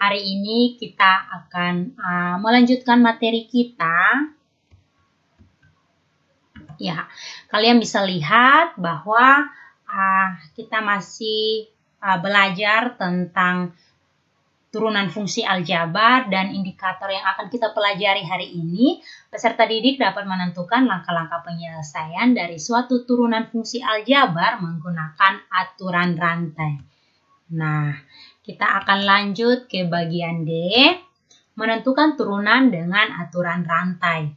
hari ini kita akan melanjutkan materi kita. Ya, kalian bisa lihat bahwa kita masih belajar tentang turunan fungsi aljabar dan indikator yang akan kita pelajari hari ini. Peserta didik dapat menentukan langkah-langkah penyelesaian dari suatu turunan fungsi aljabar menggunakan aturan rantai. Nah, kita akan lanjut ke bagian D, menentukan turunan dengan aturan rantai.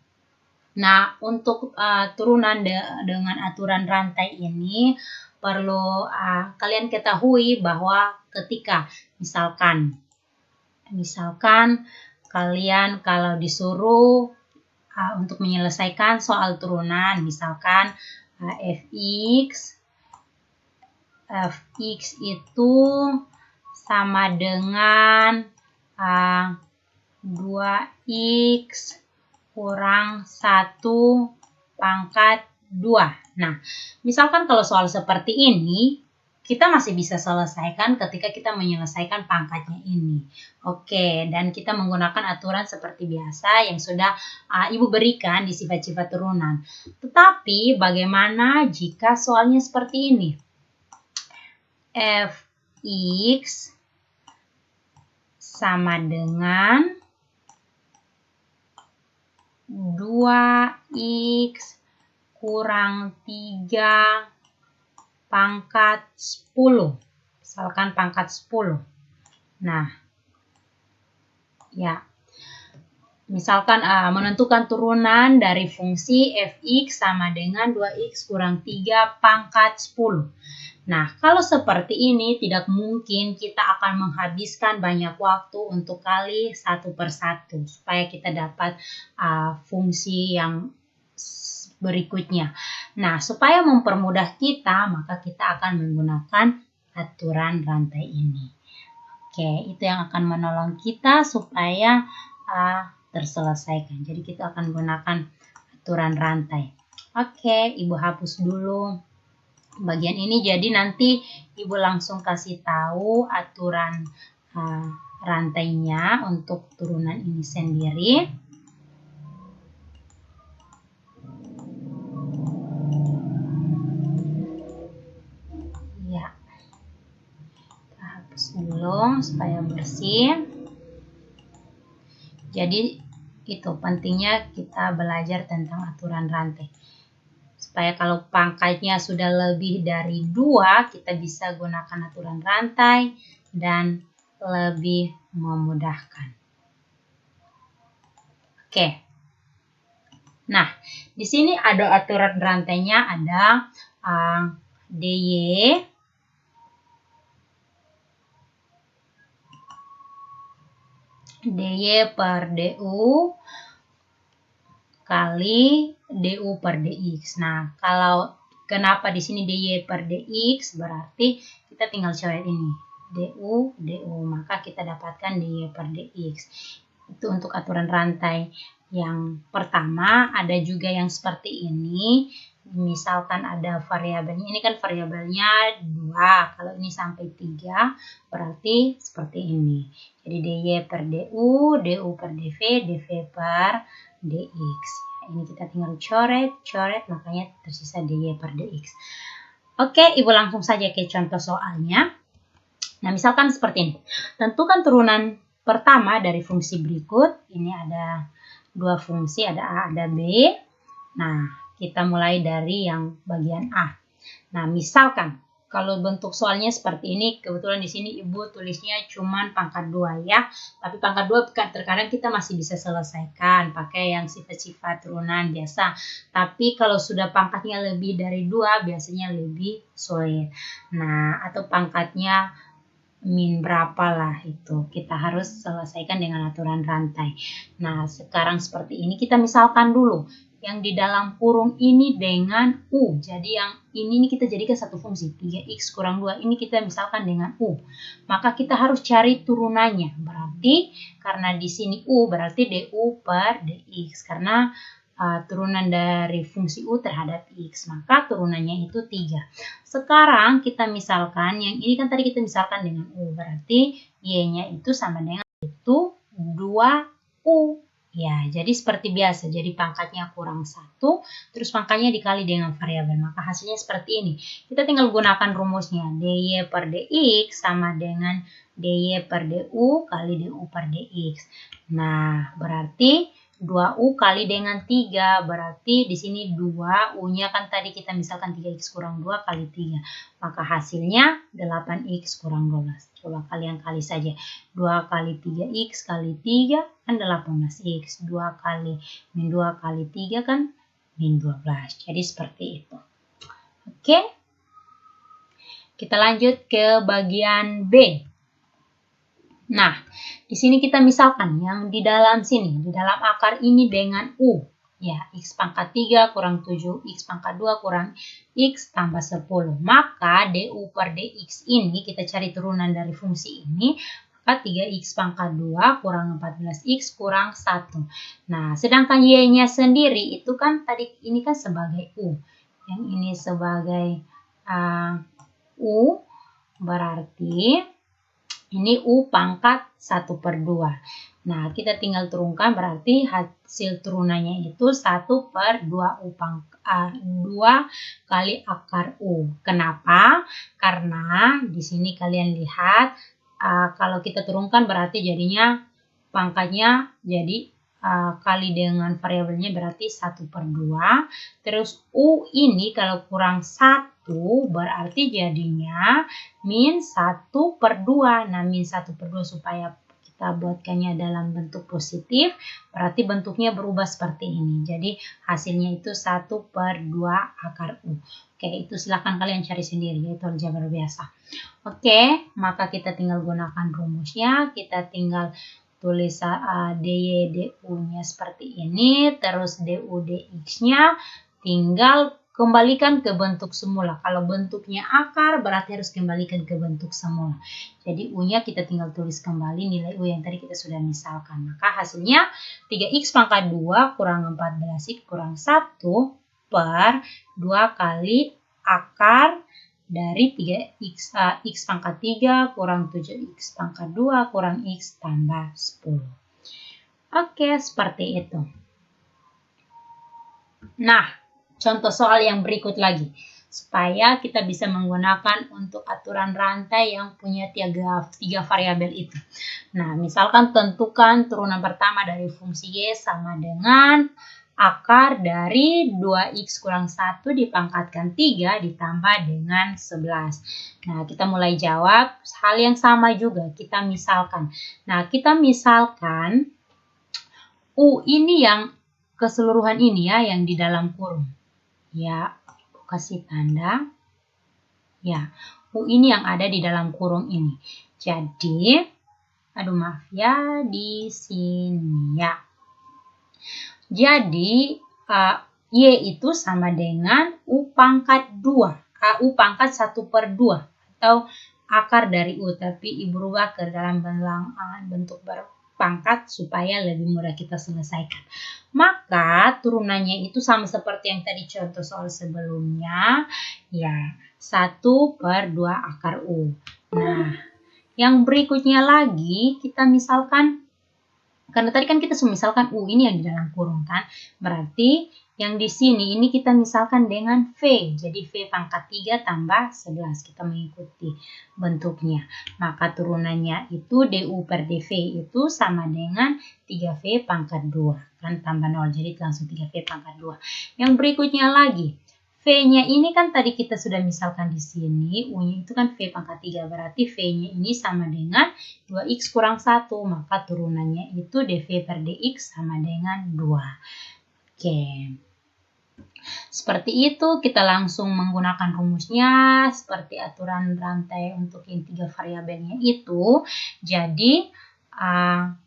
Nah, untuk turunan dengan aturan rantai ini perlu kalian ketahui bahwa ketika misalkan kalian kalau disuruh untuk menyelesaikan soal turunan, misalkan fx itu sama dengan 2x kurang 1 pangkat 2. Nah, misalkan kalau soal seperti ini, kita masih bisa selesaikan ketika kita menyelesaikan pangkatnya ini. Oke, dan kita menggunakan aturan seperti biasa yang sudah Ibu berikan di sifat-sifat turunan. Tetapi bagaimana jika soalnya seperti ini? Fx sama dengan 2x kurang 3 pangkat 10. Misalkan pangkat 10. Nah, ya. Misalkan menentukan turunan dari fungsi fx sama dengan 2x kurang 3 pangkat 10. Nah, kalau seperti ini tidak mungkin kita akan menghabiskan banyak waktu untuk kali satu per satu supaya kita dapat fungsi yang berikutnya. Nah, supaya mempermudah kita, maka kita akan menggunakan aturan rantai ini. Oke, itu yang akan menolong kita supaya terselesaikan. Jadi kita akan gunakan aturan rantai. Oke, Ibu hapus dulu bagian ini. Jadi nanti Ibu langsung kasih tahu aturan rantainya untuk turunan ini sendiri. Ya, kita hapus dulu supaya bersih. Jadi itu pentingnya kita belajar tentang aturan rantai. Supaya kalau pangkatnya sudah lebih dari 2, kita bisa gunakan aturan rantai dan lebih memudahkan. Oke. Nah, di sini ada aturan rantainya, ada dy per du kali du per dx. Nah, kalau kenapa di sini dy per dx, berarti kita tinggal coret ini. du, maka kita dapatkan dy per dx. Itu untuk aturan rantai yang pertama. Ada juga yang seperti ini. Misalkan ada variabelnya, ini kan variabelnya 2, kalau ini sampai 3 berarti seperti ini. Jadi dy per du, du per dv, dv per dx. Ini kita tinggal coret, makanya tersisa dy per dx. Oke, Ibu langsung saja ke contoh soalnya. Nah, misalkan seperti ini. Tentukan turunan pertama dari fungsi berikut. Ini ada 2 fungsi, ada A, ada B. Nah, kita mulai dari yang bagian A. Nah, misalkan kalau bentuk soalnya seperti ini, kebetulan di sini Ibu tulisnya cuma pangkat 2 ya. Tapi pangkat 2 terkadang kita masih bisa selesaikan pakai yang sifat-sifat turunan biasa. Tapi kalau sudah pangkatnya lebih dari 2, biasanya lebih sulit. Nah, atau pangkatnya min berapa lah itu. Kita harus selesaikan dengan aturan rantai. Nah, sekarang seperti ini kita misalkan dulu. Yang di dalam kurung ini dengan U. Jadi yang ini kita jadikan satu fungsi. 3x kurang 2 ini kita misalkan dengan U. Maka kita harus cari turunannya. Berarti karena di sini U berarti du per dx. Karena turunan dari fungsi U terhadap X. Maka turunannya itu 3. Sekarang kita misalkan, yang ini kan tadi kita misalkan dengan U. Berarti Y-nya itu sama dengan 2U. Ya, jadi seperti biasa. Jadi pangkatnya kurang 1, terus pangkatnya dikali dengan variabel. Maka hasilnya seperti ini. Kita tinggal gunakan rumusnya. dy per dx sama dengan dy per du kali du per dx. Nah, berarti 2U kali dengan 3. Berarti di sini 2. U-nya kan tadi kita misalkan 3x kurang 2 kali 3. Maka hasilnya 8x kurang 12. Coba kalian kali saja. 2 kali 3x kali 3 kan 18x. 2 kali min 2 kali 3 kan min 12. Jadi seperti itu. Oke. Kita lanjut ke bagian B. Nah, di sini kita misalkan yang di dalam sini, di dalam akar ini dengan U. Ya, x pangkat 3 kurang 7, x pangkat 2 kurang x tambah 10. Maka du per dx ini, kita cari turunan dari fungsi ini, maka 3x pangkat 2 kurang 14x kurang 1. Nah, sedangkan y-nya sendiri itu kan tadi ini kan sebagai U. Yang ini sebagai U, berarti ini U pangkat 1 per 2. Nah, kita tinggal turunkan berarti hasil turunannya itu 1 per 2 kali akar U. Kenapa? Karena di sini kalian lihat kalau kita turunkan berarti jadinya pangkatnya jadi kali dengan variabelnya berarti 1 per 2. Terus U ini kalau kurang 1 berarti jadinya min 1 per 2. Nah, min 1 per 2 supaya kita buatkannya dalam bentuk positif, berarti bentuknya berubah seperti ini. Jadi hasilnya itu 1 per 2 akar U. Oke, itu silahkan kalian cari sendiri, yaitu aljabar biasa. Oke, maka kita tinggal gunakan rumusnya, kita tinggal tulis dy du-nya seperti ini, terus du dx-nya tinggal kembalikan ke bentuk semula. Kalau bentuknya akar berarti harus kembalikan ke bentuk semula. Jadi U-nya kita tinggal tulis kembali nilai U yang tadi kita sudah misalkan. Maka hasilnya 3x pangkat 2 kurang 14x kurang 1 per 2 kali akar dari 3x x pangkat 3 kurang 7x pangkat 2 kurang x tambah 10. Oke, seperti itu. Nah, contoh soal yang berikut lagi, supaya kita bisa menggunakan untuk aturan rantai yang punya tiga variabel itu. Nah, misalkan tentukan turunan pertama dari fungsi y sama dengan akar dari 2x kurang 1 dipangkatkan 3 ditambah dengan 11. Nah, kita mulai jawab hal yang sama juga, kita misalkan. Nah, kita misalkan U ini yang keseluruhan ini ya, yang di dalam kurung. Ya, aku kasih tanda. Ya, U ini yang ada di dalam kurung ini. Jadi, aduh maaf ya, di sini ya. Jadi, Y itu sama dengan U pangkat 2. U pangkat 1 per 2. Atau akar dari U. Tapi Ibu rubah ke dalam bentuk berpangkat supaya lebih mudah kita selesaikan. Maka turunannya itu sama seperti yang tadi contoh soal sebelumnya. Ya, 1 per 2 akar U. Nah, yang berikutnya lagi kita misalkan, karena tadi kan kita misalkan U ini yang di dalam kurung kan. Berarti yang di sini ini kita misalkan dengan V. Jadi V pangkat 3 tambah 11. Kita mengikuti bentuknya. Maka turunannya itu du per dv itu sama dengan 3V pangkat 2. Kan tambah 0. Jadi langsung 3V pangkat 2. Yang berikutnya lagi. V-nya ini kan tadi kita sudah misalkan di sini. U-nya itu kan V pangkat 3. Berarti V-nya ini sama dengan 2X kurang 1. Maka turunannya itu dv per dx sama dengan 2. Oke. Seperti itu, kita langsung menggunakan rumusnya seperti aturan rantai untuk yang 3 variabelnya itu. Jadi,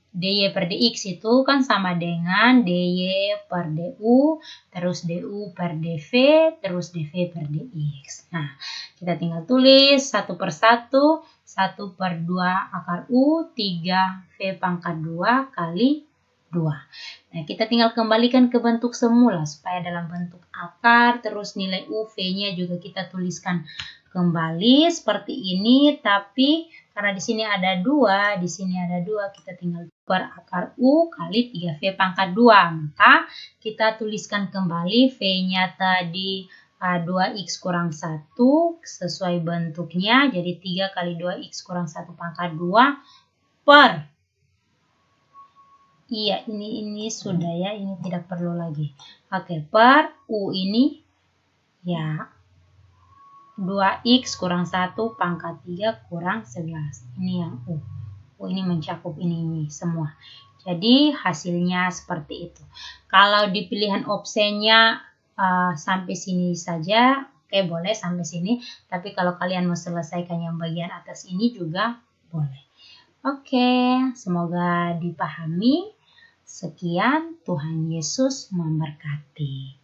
dy per dx itu kan sama dengan dy per du, terus du per dv, terus dv per dx. Nah, kita tinggal tulis 1 per 1, 1 per 2 akar u, 3v pangkat 2 kali 2. Nah, kita tinggal kembalikan ke bentuk semula supaya dalam bentuk akar, terus nilai u, v-nya juga kita tuliskan kembali seperti ini, tapi Karena di sini ada 2, di sini ada 2, kita tinggal per akar U kali 3V pangkat 2. Maka kita tuliskan kembali V-nya tadi 2X kurang 1 sesuai bentuknya. Jadi 3 kali 2X kurang 1 pangkat 2 per. Iya, ini sudah ya, ini tidak perlu lagi. Oke, per U ini ya 2X kurang 1 pangkat 3 kurang 11. Ini yang U. U ini mencakup ini semua. Jadi hasilnya seperti itu. Kalau di pilihan opsinya sampai sini saja, oke boleh sampai sini. Tapi kalau kalian mau selesaikan yang bagian atas ini juga boleh. Oke, semoga dipahami. Sekian, Tuhan Yesus memberkati.